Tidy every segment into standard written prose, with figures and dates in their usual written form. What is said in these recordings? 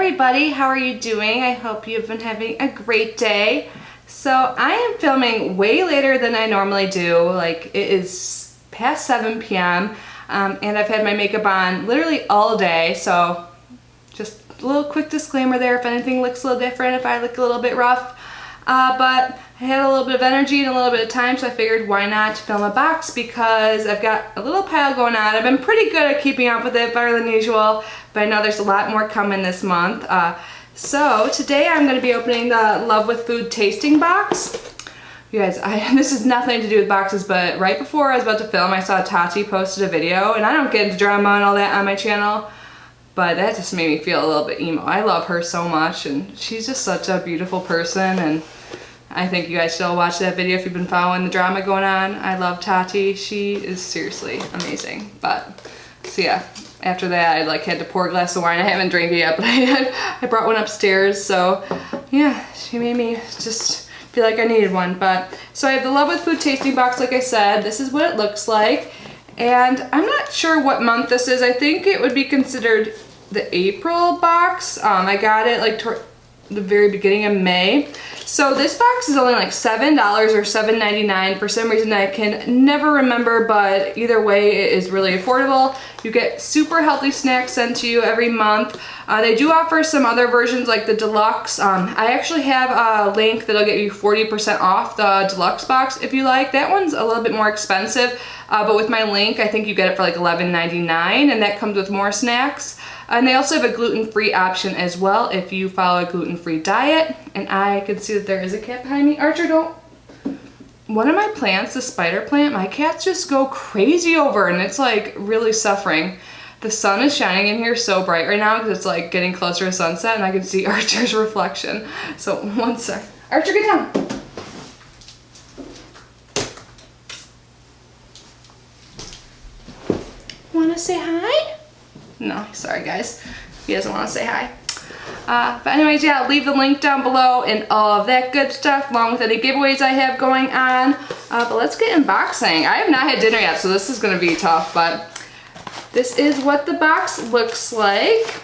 everybody, how are you doing? I hope you've been having a great day. So I am filming way later than I normally do. Like, it is past 7 p.m. And I've had my makeup on literally all day, so just a little quick disclaimer there if anything looks a little different, if I look a little bit rough. But I had a little bit of energy and a little bit of time, so I figured why not film a box, because I've got a little pile going on. I've been pretty good at keeping up with it, better than usual, but I know there's a lot more coming this month. So today I'm going to be opening the Love with Food tasting box. You guys, this has nothing to do with boxes, but right before I was about to film, I saw Tati posted a video, and I don't get into drama and all that on my channel, but that just made me feel a little bit emo. I love her so much, and she's just such a beautiful person, and I think you guys should all watch that video if you've been following the drama going on. I love Tati. She is seriously amazing. But, so yeah, after that I had to pour a glass of wine. I haven't drank it yet, but I brought one upstairs, so yeah, she made me just feel like I needed one. But, so I have the Love with Food tasting box, like I said. This is what it looks like. And I'm not sure what month this is. I think it would be considered the April box. I got it like toward the very beginning of May. So this box is only like $7 or $7.99. For some reason I can never remember, but either way it is really affordable. You get super healthy snacks sent to you every month. They do offer some other versions like the deluxe. I actually have a link that'll get you 40% off the deluxe box if you like. That one's a little bit more expensive, but with my link I think you get it for like $11.99, and that comes with more snacks. And they also have a gluten-free option as well if you follow a gluten-free diet. And I can see that there is a cat behind me. Archer, don't. One of my plants, the spider plant, my cats just go crazy over, and it's like really suffering. The sun is shining in here so bright right now because it's like getting closer to sunset, and I can see Archer's reflection. So one sec. Archer, get down. Wanna say hi? No, sorry guys, he doesn't want to say hi. But anyways, yeah, I'll leave the link down below and all of that good stuff, along with any giveaways I have going on. But let's get unboxing. I have not had dinner yet, so this is going to be tough, but this is what the box looks like.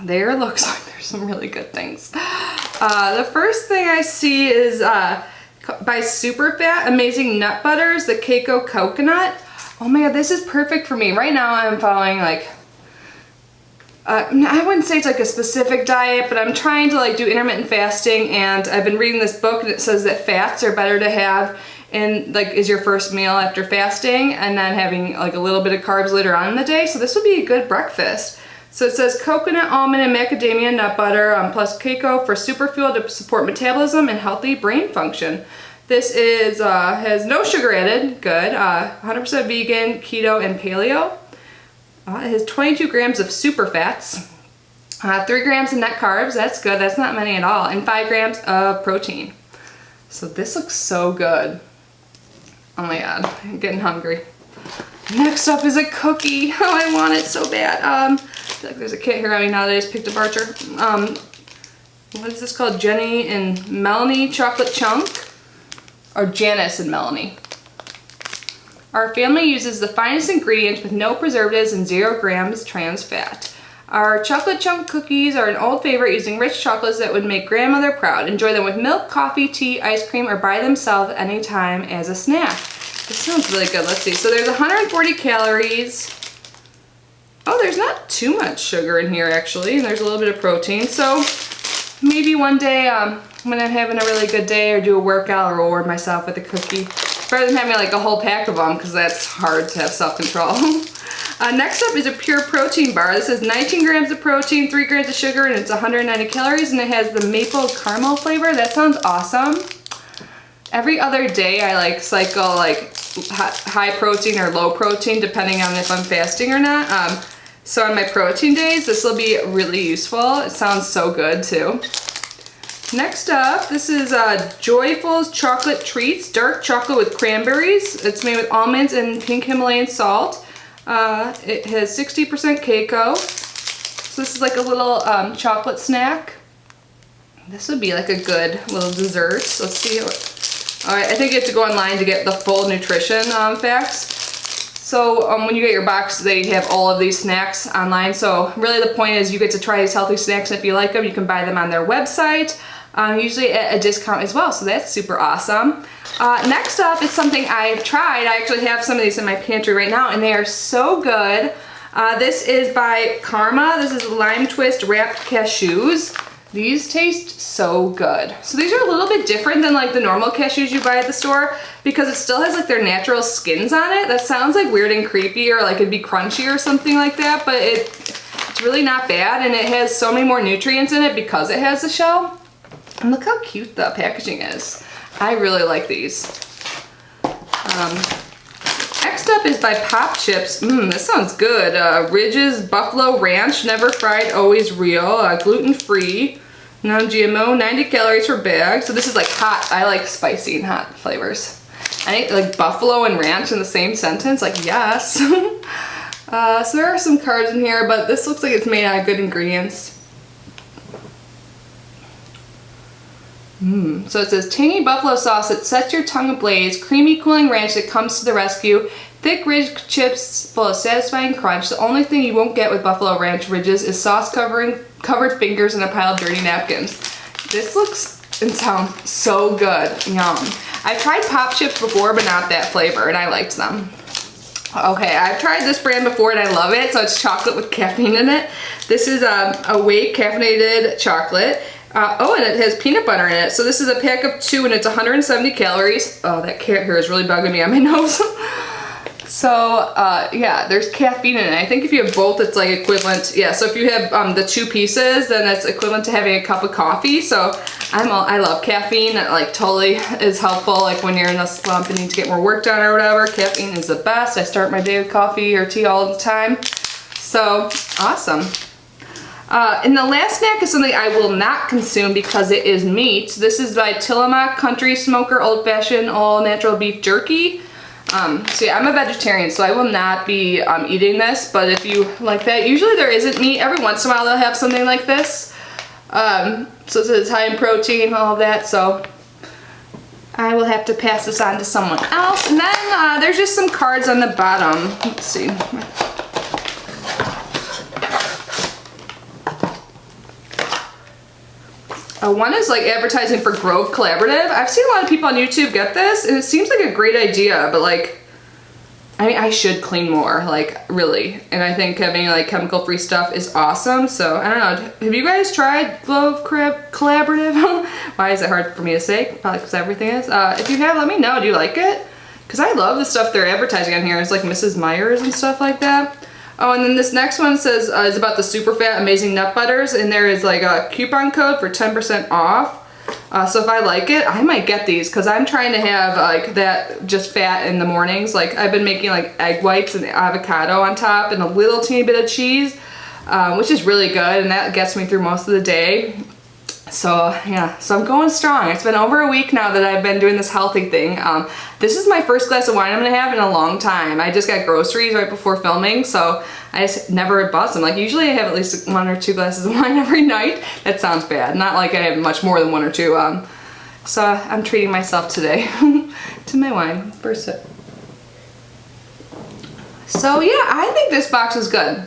There looks like there's some really good things. The first thing I see is by Superfat Amazing Nut Butters, the Keiko Coconut. Oh my god, this is perfect for me. Right now I'm following like, I wouldn't say it's like a specific diet, but I'm trying to like do intermittent fasting, and I've been reading this book and it says that fats are better to have in like is your first meal after fasting, and then having like a little bit of carbs later on in the day. So this would be a good breakfast. So it says coconut, almond, and macadamia nut butter plus Keiko for superfuel to support metabolism and healthy brain function. This is has no sugar added, good, 100% vegan, keto, and paleo. It has 22 grams of super fats, 3 grams of net carbs, that's good, that's not many at all, and 5 grams of protein. So this looks so good. Oh my god, I'm getting hungry. Next up is a cookie. Oh, I want it so bad. I feel like there's a kit here on me now that I just picked up Archer. What is this called? Jenny and Melanie chocolate chunk? Or Janice and Melanie. Our family uses the finest ingredients with no preservatives and 0 grams trans fat. Our chocolate chunk cookies are an old favorite, using rich chocolates that would make grandmother proud. Enjoy them with milk, coffee, tea, ice cream, or by themselves anytime as a snack. This sounds really good. Let's see. So there's 140 calories. Oh, there's not too much sugar in here actually, and there's a little bit of protein. So maybe one day when I'm having a really good day or do a workout, I'll reward myself with a cookie. Rather than having like a whole pack of them, because that's hard to have self-control. Next up is a pure protein bar. This is 19 grams of protein, 3 grams of sugar, and it's 190 calories, and it has the maple caramel flavor. That sounds awesome. Every other day I like cycle like high protein or low protein depending on if I'm fasting or not. So on my protein days, this will be really useful. It sounds so good too. Next up, this is Joyful's Chocolate Treats, dark chocolate with cranberries. It's made with almonds and pink Himalayan salt. It has 60% Keiko. So this is like a little chocolate snack. This would be like a good little dessert. So let's see. Alright, I think you have to go online to get the full nutrition facts. So when you get your box, they have all of these snacks online. So really the point is you get to try these healthy snacks. And if you like them, you can buy them on their website, usually at a discount as well. So that's super awesome. Next up is something I've tried. I actually have some of these in my pantry right now, and they are so good. This is by Karma. This is lime twist wrapped cashews. These taste so good. So these are a little bit different than like the normal cashews you buy at the store because it still has like their natural skins on it. That sounds like weird and creepy, or like it'd be crunchy or something like that, but it's really not bad, and it has so many more nutrients in it because it has the shell. And look how cute the packaging is. I really like these. Next up is by Pop Chips. This sounds good. Ridges Buffalo Ranch, never fried, always real, gluten-free, non-GMO, 90 calories per bag. So this is like hot. I like spicy and hot flavors. I think like buffalo and ranch in the same sentence, like yes. So there are some cards in here, but this looks like it's made out of good ingredients. So it says tangy buffalo sauce that sets your tongue ablaze, creamy cooling ranch that comes to the rescue, thick ridge chips full of satisfying crunch. The only thing you won't get with buffalo ranch ridges is sauce covered fingers and a pile of dirty napkins. This looks and sounds so good. Yum. I've tried Pop Chips before, but not that flavor, and I liked them. Okay, I've tried this brand before and I love it. So it's chocolate with caffeine in it. This is Awake caffeinated chocolate. Oh, and it has peanut butter in it. So this is a pack of 2 and it's 170 calories. Oh, that cat hair is really bugging me on my nose. So, yeah, there's caffeine in it. I think if you have both, it's like equivalent. Yeah, so if you have the 2 pieces, then that's equivalent to having a cup of coffee. So I love caffeine. It like totally is helpful. Like when you're in a slump and need to get more work done or whatever, caffeine is the best. I start my day with coffee or tea all the time. So, awesome. And the last snack is something I will not consume because it is meat. This is by Tillamook Country Smoker Old Fashioned All Natural Beef Jerky. So yeah, I'm a vegetarian, so I will not be eating this, but if you like that, usually there isn't meat. Every once in a while they'll have something like this. So it's high in protein, all of that, so I will have to pass this on to someone else. And then there's just some cards on the bottom. Let's see. One is like advertising for Grove Collaborative. I've seen a lot of people on YouTube get this, and it seems like a great idea, but like, I mean, I should clean more, like, really. And I think having like chemical-free stuff is awesome, so I don't know. Have you guys tried Grove Collaborative? Why is it hard for me to say? Probably because everything is. If you have, let me know. Do you like it? Because I love the stuff they're advertising on here. It's like Mrs. Meyer's and stuff like that. Oh, and then this next one says it's about the super fat amazing nut butters, and there is like a coupon code for 10% off. So if I like it, I might get these because I'm trying to have like that just fat in the mornings. Like I've been making like egg whites and avocado on top and a little teeny bit of cheese, which is really good, and that gets me through most of the day. So yeah, so I'm going strong. It's been over a week now that I've been doing this healthy thing. This is my first glass of wine I'm gonna have in a long time. I just got groceries right before filming, so I just never bought them. Like usually I have at least 1 or 2 glasses of wine every night. That sounds bad. Not like I have much more than 1 or 2. So I'm treating myself today to my wine. First sip. So yeah, I think this box is good.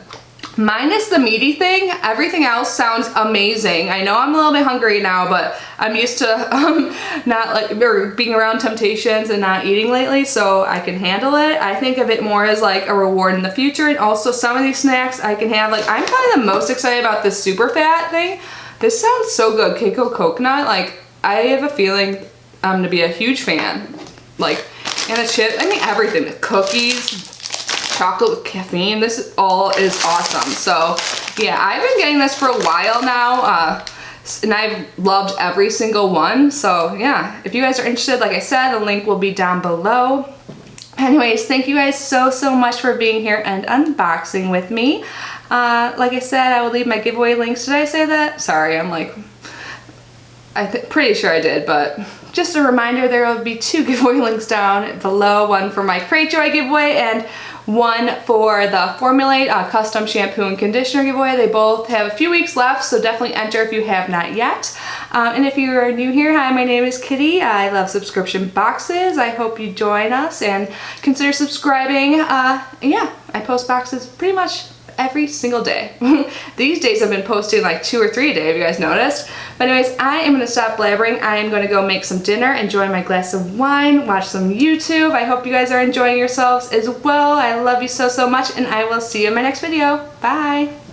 Minus the meaty thing, everything else sounds amazing. I know I'm a little bit hungry now, but I'm used to not like or being around temptations and not eating lately, so I can handle it. I think of it more as like a reward in the future, and also some of these snacks I can have. Like I'm probably the most excited about this super fat thing. This sounds so good, Keiko coconut. Like I have a feeling I'm gonna be a huge fan. Like, and the chip, I mean everything, the cookies, chocolate with caffeine, this all is awesome. So yeah, I've been getting this for a while now, and I've loved every single one. So yeah, if you guys are interested, like I said, the link will be down below. Anyways, thank you guys so much for being here and unboxing with me. Like I said, I will leave my giveaway links. Did I say that? Sorry, I'm like, pretty sure I did, but just a reminder, there will be 2 giveaway links down below, one for my Crate Joy giveaway and one for the Formulate custom shampoo and conditioner giveaway. They both have a few weeks left, so definitely enter if you have not yet. And if you are new here, hi, my name is Kitty. I love subscription boxes. I hope you join us and consider subscribing. Yeah, I post boxes pretty much every single day. These days I've been posting like 2 or 3 a day, have you guys noticed? But anyways, I am going to stop blabbering. I am going to go make some dinner, enjoy my glass of wine, watch some YouTube. I hope you guys are enjoying yourselves as well. I love you so, so much, and I will see you in my next video. Bye!